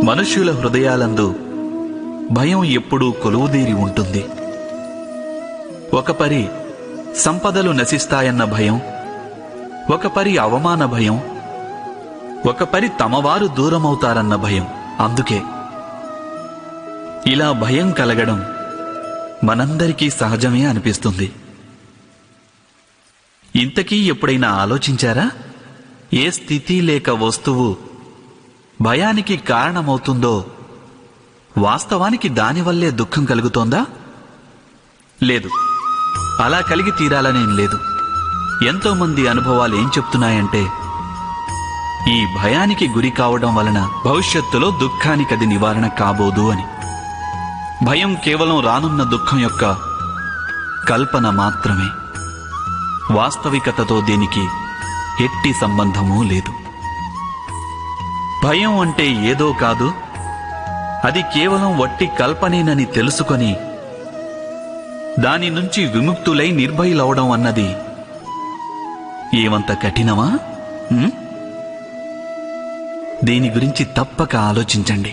మనుష్యుల హృదయాలందు భయం ఎప్పుడూ కొలువుదీరి ఉంటుంది. ఒక పరి సంపదలు నశిస్తాయన్న భయం, ఒక పరి అవమాన భయం, ఒక పరి తమవారు దూరమవుతారన్న భయం. అందుకే ఇలా భయం కలగడం మనందరికీ సహజమే అనిపిస్తుంది. ఇంతకీ ఎప్పుడైనా ఆలోచించారా? ఏ స్థితి లేక వస్తువు భయానికి కారణమవుతుందో వాస్తవానికి దానివల్లే దుఃఖం కలుగుతోందా? లేదు, అలా కలిగి తీరాలనేం లేదు. ఎంతోమంది అనుభవాలు ఏం చెప్తున్నాయంటే, ఈ భయానికి గురి కావడం వలన భవిష్యత్తులో దుఃఖానికది నివారణ కాబోదు అని. భయం కేవలం రానున్న దుఃఖం యొక్క కల్పన మాత్రమే. వాస్తవికతతో దీనికి ఎట్టి సంబంధమూ లేదు. భయం అంటే ఏదో కాదు, అది కేవలం వట్టి కల్పనేనని తెలుసుకొని దాని నుంచి విముక్తులై నిర్భయులవడం అన్నది ఏమంత కఠినమా? దీని గురించి తప్పక ఆలోచించండి.